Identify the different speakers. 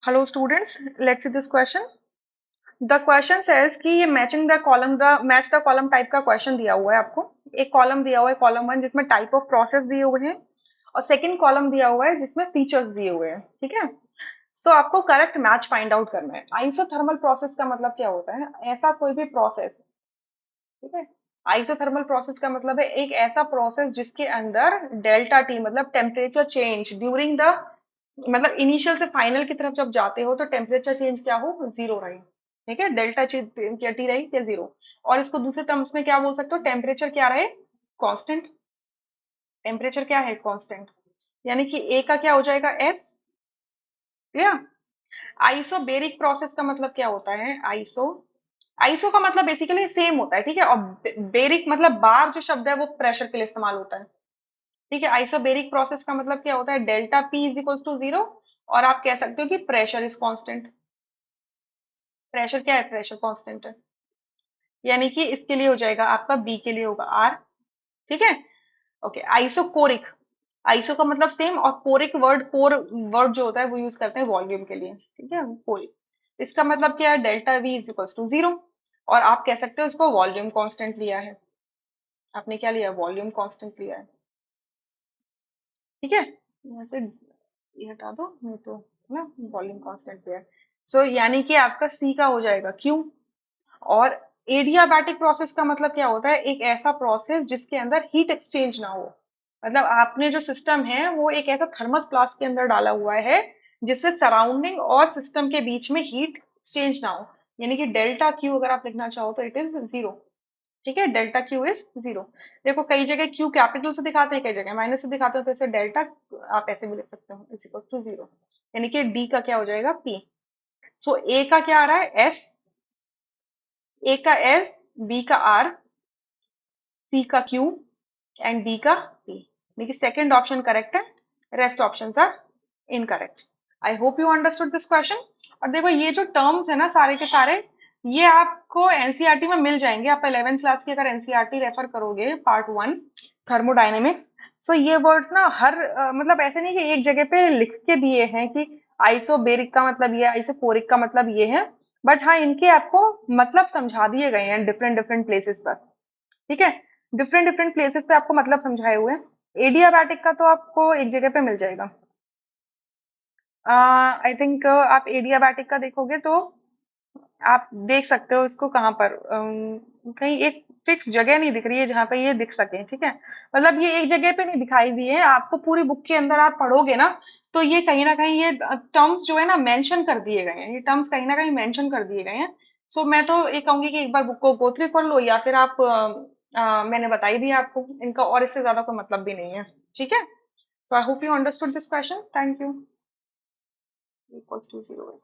Speaker 1: Hello students, let's see this question. The question says कि ये matching the column the match the column type का question दिया हुआ है आपको. एक कॉलम दिया हुआ है कॉलम वन जिसमें टाइप ऑफ प्रोसेस दिए हुए हैं और सेकंड कॉलम दिया हुआ है जिसमें फीचर्स दिए हुए हैं. ठीक है. सो आपको करेक्ट मैच फाइंड आउट करना है. आइसोथर्मल प्रोसेस का मतलब क्या होता है? ऐसा कोई भी प्रोसेस. ठीक है. आइसोथर्मल प्रोसेस का मतलब है एक ऐसा प्रोसेस जिसके अंदर डेल्टा टी मतलब टेम्परेचर चेंज ड्यूरिंग द मतलब इनिशियल से फाइनल की तरफ जब जाते हो तो टेम्परेचर चेंज क्या हो? जीरो रहे. ठीक है. डेल्टा चेंज क्या टी रही या जीरो. और इसको दूसरे टर्म्स में क्या बोल सकते हो? टेम्परेचर क्या रहे? कांस्टेंट. टेम्परेचर क्या है? कांस्टेंट. यानी कि ए का क्या हो जाएगा? एस. या आइसोबेरिक प्रोसेस का मतलब क्या होता है? आइसो का मतलब बेसिकली सेम होता है. ठीक है. और बेरिक मतलब बार जो शब्द है वो प्रेशर के लिए इस्तेमाल होता है. ठीक है. आइसोबेरिक प्रोसेस का मतलब क्या होता है? Delta P is equals to zero. और आप कह सकते हो कि प्रेशर इज कांस्टेंट. प्रेशर क्या है? प्रेशर कांस्टेंट है. यानी कि इसके लिए हो जाएगा आपका बी के लिए होगा आर. ठीक है. ओके. आइसोकोरिक. आइसो का मतलब सेम और कोरिक कोर वर्ड जो होता है वो यूज करते हैं वॉल्यूम के लिए. ठीक है. कोरिक. इसका मतलब क्या है? Delta V is equals to zero. और आप कह सकते हो इसको वॉल्यूम कांस्टेंट लिया है. आपने क्या लिया? वॉल्यूम कांस्टेंट लिया है. ठीक है. यहाँ से ये हटा दो नहीं तो ना. वॉल्यूम कांस्टेंट लिया है. सो यानी कि आपका सी का हो जाएगा क्यू. और एडियाबैटिक प्रोसेस का मतलब क्या होता है? एक ऐसा प्रोसेस जिसके अंदर हीट एक्सचेंज ना हो. मतलब आपने जो सिस्टम है वो एक ऐसा थर्मस फ्लास्क के अंदर डाला हुआ है जिससे सराउंडिंग और सिस्टम के बीच में हीट एक्सचेंज ना हो. यानी कि डेल्टा क्यू अगर आप लिखना चाहो तो इट इज जीरो. ठीक है. Delta Q is zero. देखो कई जगह क्यू कैपिटल से दिखाते हैं, कई जगह माइनस से दिखाते हैं, तो इसे डेल्टा आप ऐसे भी लिख सकते हो इज इक्वल टू जीरो. यानी कि डी का क्या हो जाएगा? पी. सो ए का क्या आ रहा है? एस. ए का एस. बी का आर. सी का क्यू. एंड डी का पी. यानी कि सेकेंड ऑप्शन करेक्ट है. Rest option are incorrect. I hope you understood this question. और देखो ये जो टर्म्स है ना सारे के सारे, ये आपको एनसीईआरटी में मिल जाएंगे. आप 11th क्लास की अगर एनसीईआरटी रेफर करोगे पार्ट वन थर्मोडाइनेमिक्स. सो ये वर्ड्स ना हर मतलब ऐसे नहीं कि एक जगह पे लिख के दिए हैं कि आइसोबेरिक का मतलब ये, आइसोकोरिक का मतलब ये है. बट हाँ इनके आपको मतलब समझा दिए गए हैं डिफरेंट डिफरेंट प्लेसेस पर. ठीक है. डिफरेंट डिफरेंट प्लेसेस पे आपको मतलब समझाए हुए हैं. एडियाबैटिक का तो आपको एक जगह पे मिल जाएगा. आई थिंक आप एडियाबैटिक का देखोगे तो आप देख सकते हो इसको कहाँ पर. कहीं एक फिक्स जगह नहीं दिख रही है जहाँ पे ये दिख सके. ठीक है. मतलब ये एक जगह पे नहीं दिखाई दिए हैं आपको. पूरी बुक के अंदर आप पढ़ोगे ना तो ये कहीं ना कहीं ये टर्म्स जो है ना मेंशन कर दिए गए हैं. ये टर्म्स कहीं ना कहीं मेंशन कर दिए गए हैं. सो मैं तो ये कहूंगी कि एक बार बुक को गो थ्रू कर लो या फिर आप मैंने बता ही दिया आपको इनका. और इससे ज्यादा कोई मतलब भी नहीं है. ठीक है. So I hope you understood this question. Thank you. Equals to zero.